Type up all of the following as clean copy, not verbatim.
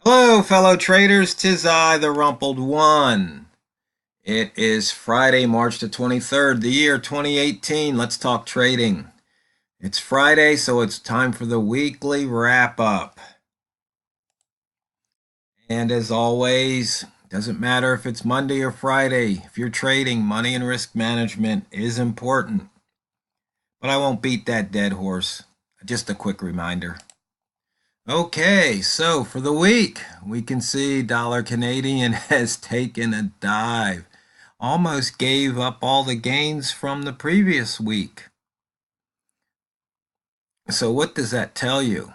Hello, fellow traders. 'Tis I, the Rumpled One. It is Friday, March the 23rd, the year 2018. Let's talk trading. It's Friday, so it's time for the weekly wrap up. And as always, doesn't matter if it's Monday or Friday. If you're trading, money and risk management is important. But I won't beat that dead horse. Just a quick reminder. Okay, so for the week, we can see dollar Canadian has taken a dive. Almost gave up all the gains from the previous week. So what does that tell you?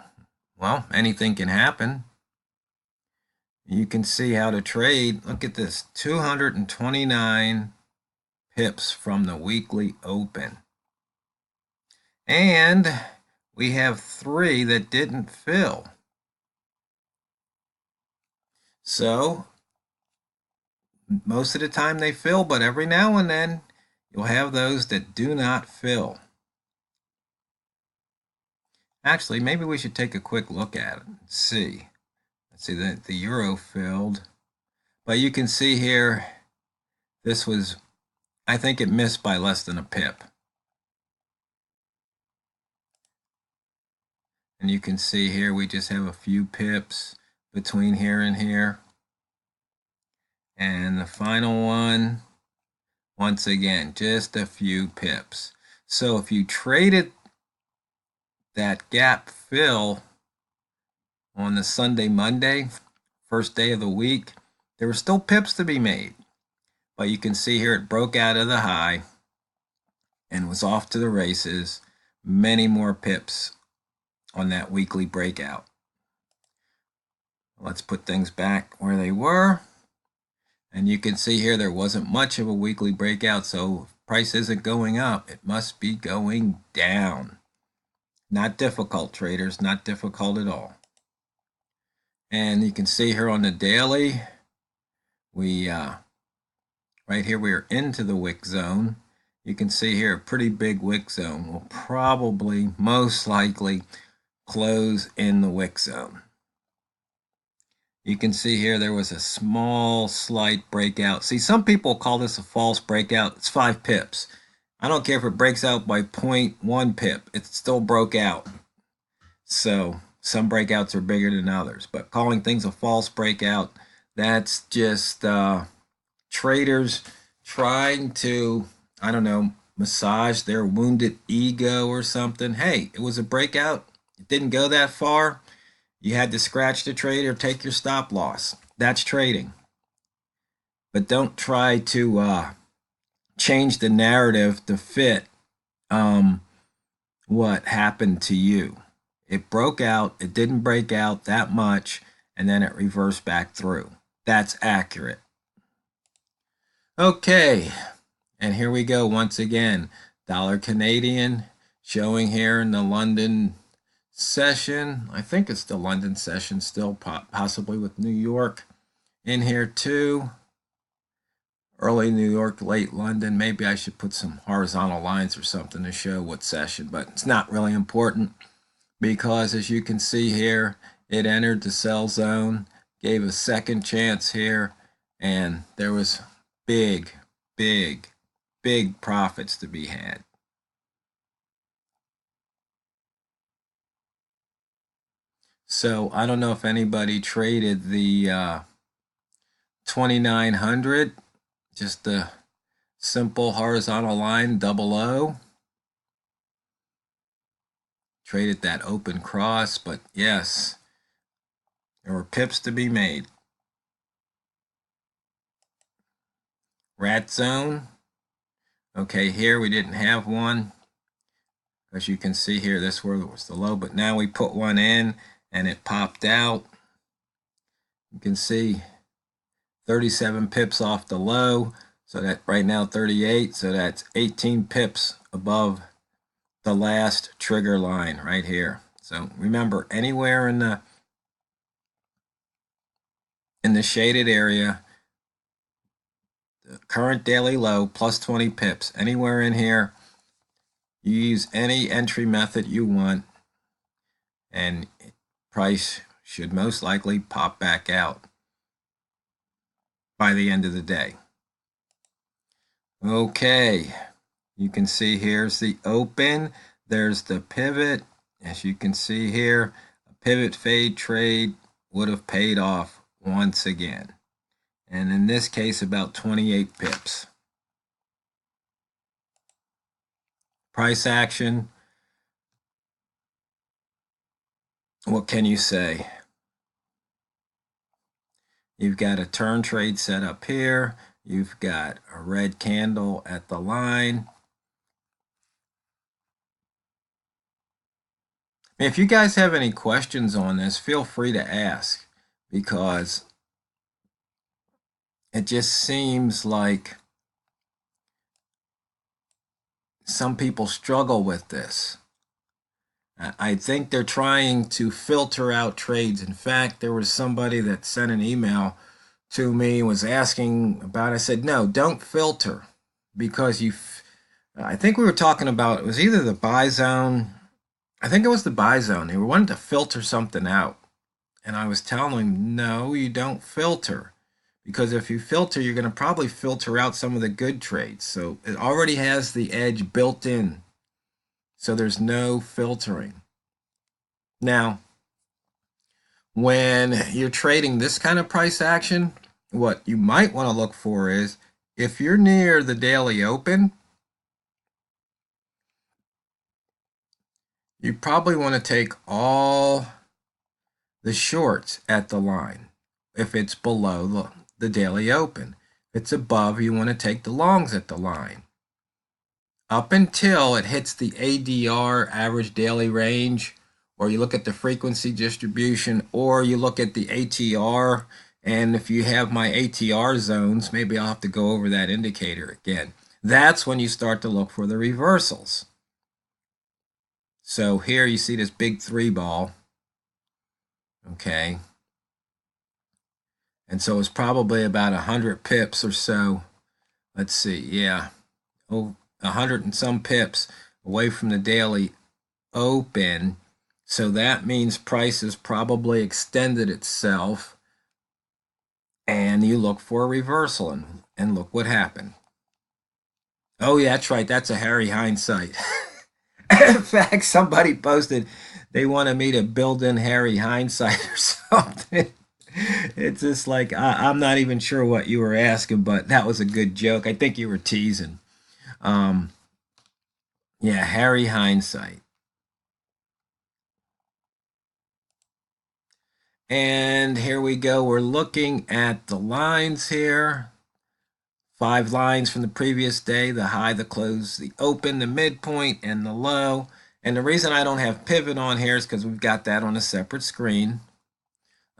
Well, anything can happen. You can see how to trade. Look at this, 229 pips from the weekly open. And we have 3 that didn't fill. So most of the time they fill, but every now and then you'll have those that do not fill. Actually, maybe we should take a quick look at it and see. Let's see that the euro filled, but you can see here, this was, I think it missed by less than a pip. And you can see here, we just have a few pips between here and here. And the final one, once again, just a few pips. So if you traded that gap fill on the Sunday, Monday, first day of the week, there were still pips to be made. But you can see here it broke out of the high and was off to the races. Many more pips on that weekly breakout. Let's put things back where they were. And you can see here there wasn't much of a weekly breakout, so if price isn't going up, it must be going down. Not difficult, traders, not difficult at all. And you can see here on the daily, we right here we are into the wick zone. You can see here a pretty big wick zone. Will probably, most likely, close in the wick zone. You can see here there was a small, slight breakout. See, some people call this a false breakout. It's 5 pips. I don't care if it breaks out by 0.1 pip. It still broke out. So some breakouts are bigger than others. But calling things a false breakout, that's just traders trying to, I don't know, massage their wounded ego or something. Hey, it was a breakout. It didn't go that far. You had to scratch the trade or take your stop loss. That's trading. But don't try to change the narrative to fit what happened to you. It broke out. It didn't break out that much, and then it reversed back through. That's accurate. Okay, and here we go once again. Dollar Canadian showing here in the London session. I think it's the London session still, possibly with New York in here too. Early New York, late London. Maybe I should put some horizontal lines or something to show what session, but it's not really important because as you can see here, it entered the sell zone, gave a second chance here, and there was big profits to be had. So I don't know if anybody traded the 2900, just a simple horizontal line, double O. Traded that open cross, but yes, there were pips to be made. Rat zone. Okay, here we didn't have one. As you can see here, this was the low, but now we put one in and it popped out. You can see 37 pips off the low, so that right now 38, so that's 18 pips above the last trigger line right here. So remember, anywhere in the shaded area, the current daily low plus 20 pips, anywhere in here, you use any entry method you want, and price should most likely pop back out by the end of the day. Okay, you can see here's the open, there's the pivot. As you can see here, a pivot fade trade would have paid off once again. And in this case, about 28 pips. Price action, what can you say? You've got a turn trade set up here. You've got a red candle at the line. If you guys have any questions on this, feel free to ask, because it just seems like some people struggle with this. I think they're trying to filter out trades. In fact, there was somebody that sent an email to me, was asking about it. I said, no, don't filter, because I think we were talking about, it was either the buy zone. I think it was the buy zone. They wanted to filter something out. And I was telling them, no, you don't filter. Because if you filter, you're going to probably filter out some of the good trades. So it already has the edge built in. So there's no filtering. Now, when you're trading this kind of price action, what you might want to look for is, if you're near the daily open, you probably want to take all the shorts at the line if it's below the daily open. If it's above, you want to take the longs at the line. Up until it hits the ADR, average daily range, or you look at the frequency distribution, or you look at the ATR. And if you have my ATR zones, maybe I'll have to go over that indicator again. That's when you start to look for the reversals. So here you see this big 3 ball. Okay. And so it's probably about 100 pips or so. Let's see. Yeah. 100 and some pips away from the daily open. So that means price has probably extended itself. And you look for a reversal, and look what happened. Oh, yeah, that's right. That's a hairy hindsight. In fact, somebody posted they wanted me to build in hairy hindsight or something. It's just like, I'm not even sure what you were asking, but that was a good joke. I think you were teasing. Yeah, hairy hindsight. And here we go. We're looking at the lines here. 5 lines from the previous day: the high, the close, the open, the midpoint, and the low. And the reason I don't have pivot on here is because we've got that on a separate screen.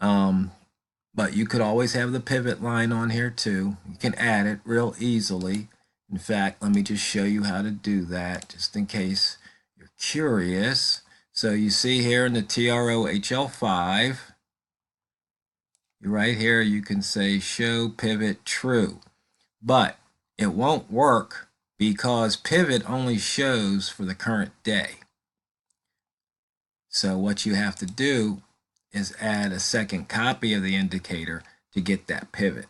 But you could always have the pivot line on here too. You can add it real easily. In fact, let me just show you how to do that, just in case you're curious. So you see here in the TROHL5, right here, you can say show pivot true. But it won't work because pivot only shows for the current day. So what you have to do is add a second copy of the indicator to get that pivot.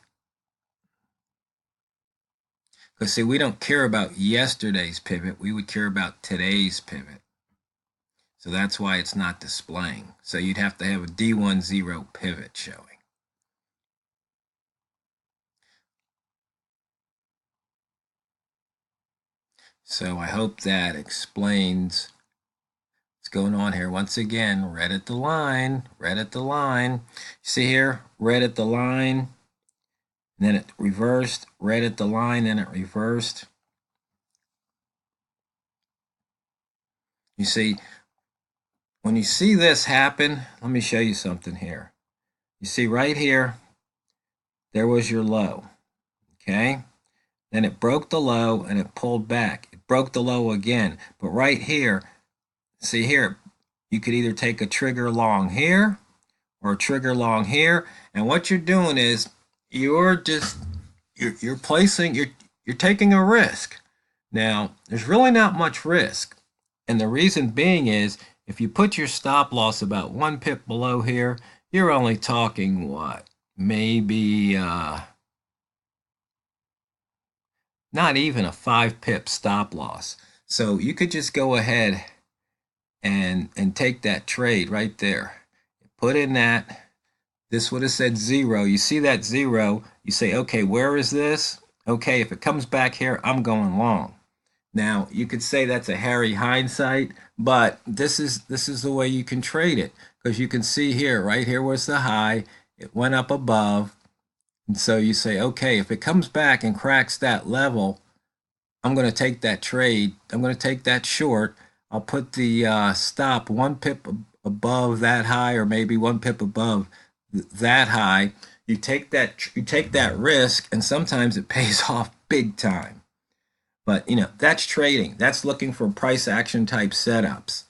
Because see, we don't care about yesterday's pivot, we would care about today's pivot. So that's why it's not displaying. So you'd have to have a D10 pivot showing. So I hope that explains what's going on here. Once again, red at the line, red at the line. See here, red at the line, and then it reversed, red at the line, and it reversed. You see, when you see this happen, let me show you something here. You see right here, there was your low, okay? Then it broke the low and it pulled back. It broke the low again, but right here, see here, you could either take a trigger long here or a trigger long here, and what you're doing is you're taking a risk. Now, there's really not much risk, and the reason being is if you put your stop loss about 1 pip below here, you're only talking what? Maybe not even a 5 pip stop loss. So you could just go ahead and take that trade right there. Put in that. This would have said 0. You see that 0, you say, okay, where is this? Okay, if it comes back here, I'm going long. Now, you could say that's a hairy hindsight, but this is the way you can trade it, because you can see here, right here was the high. It went up above. And so you say, okay, if it comes back and cracks that level, I'm going to take that trade. I'm going to take that short. I'll put the stop 1 pip above that high, or maybe 1 pip above that high. You take that risk, and sometimes it pays off big time. But that's trading. That's looking for price action type setups,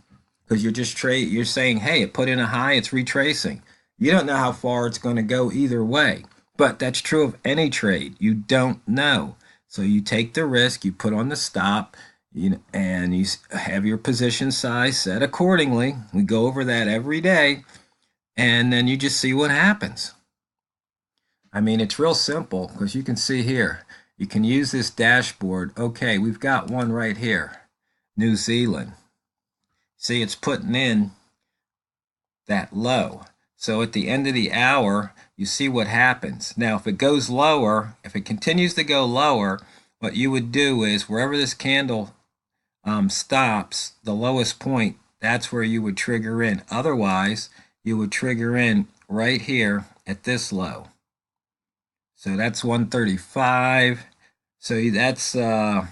because you're saying, hey, it put in a high, it's retracing. You don't know how far it's going to go either way. But that's true of any trade. You don't know. So you take the risk, you put on the stop, and you have your position size set accordingly. We go over that every day, and then you just see what happens. I mean, it's real simple, because you can see here, you can use this dashboard. Okay, we've got one right here, New Zealand. See, it's putting in that low. So at the end of the hour, you see what happens. Now, if it goes lower, if it continues to go lower, what you would do is wherever this candle stops, the lowest point, that's where you would trigger in. Otherwise, you would trigger in right here at this low. So that's 135. So that's got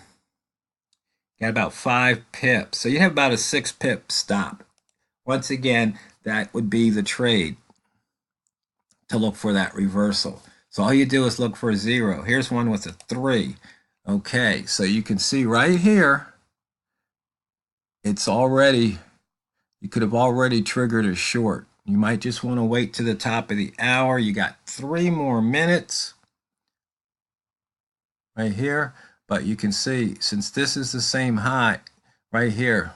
about 5 pips. So you have about a 6 pip stop. Once again, that would be the trade to look for that reversal. So all you do is look for a 0. Here's one with a 3. Okay, so you can see right here, it's already, you could have already triggered a short. You might just want to wait to the top of the hour. You got 3 more minutes right here. But you can see, since this is the same high right here,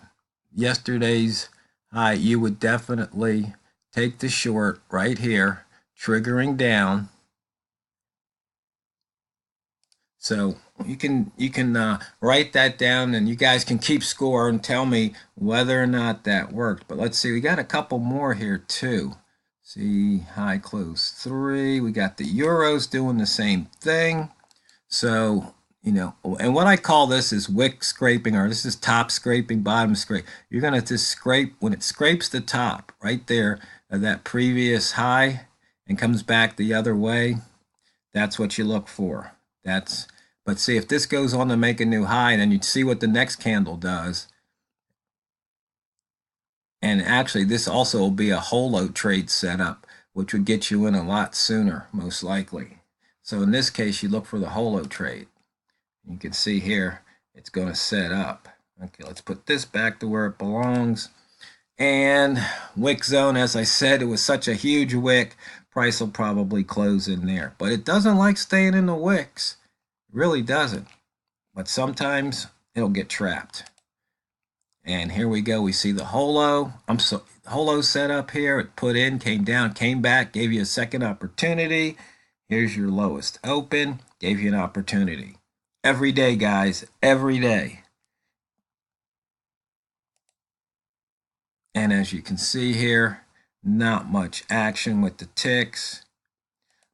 yesterday's high, you would definitely take the short right here, triggering down. So you can write that down, and you guys can keep score and tell me whether or not that worked. But let's see, we got a couple more here too. See, high close 3. We got the euros doing the same thing. So, and what I call this is wick scraping, or this is top scraping, bottom scrape. You're going to just scrape, when it scrapes the top right there of that previous high and comes back the other way, that's what you look for. But see, if this goes on to make a new high, then you see what the next candle does. And actually, this also will be a holo trade setup, which would get you in a lot sooner, most likely. So in this case, you look for the holo trade. You can see here, it's going to set up. Okay, let's put this back to where it belongs. And wick zone, as I said, it was such a huge wick, price will probably close in there. But it doesn't like staying in the wicks. It really doesn't. But sometimes it'll get trapped. And here we go. We see the holo. Holo set up here. It put in, came down, came back, gave you a second opportunity. Here's your lowest open, gave you an opportunity. Every day, guys, every day. And as you can see here, not much action with the ticks.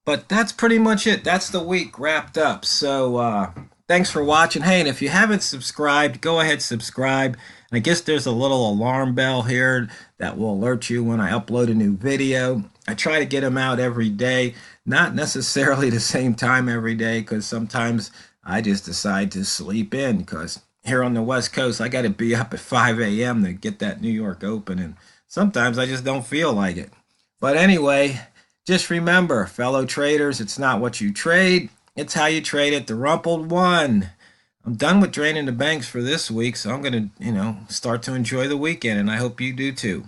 But that's pretty much it. That's the week wrapped up. So thanks for watching. Hey, and if you haven't subscribed, go ahead, subscribe. And I guess there's a little alarm bell here that will alert you when I upload a new video. I try to get them out every day, not necessarily the same time every day, because sometimes I just decide to sleep in, because here on the West Coast, I got to be up at 5 a.m. to get that New York open, and sometimes I just don't feel like it. But anyway, just remember, fellow traders, it's not what you trade, it's how you trade it. TheRumpledOne. I'm done with draining the banks for this week, so I'm going to, start to enjoy the weekend, and I hope you do too.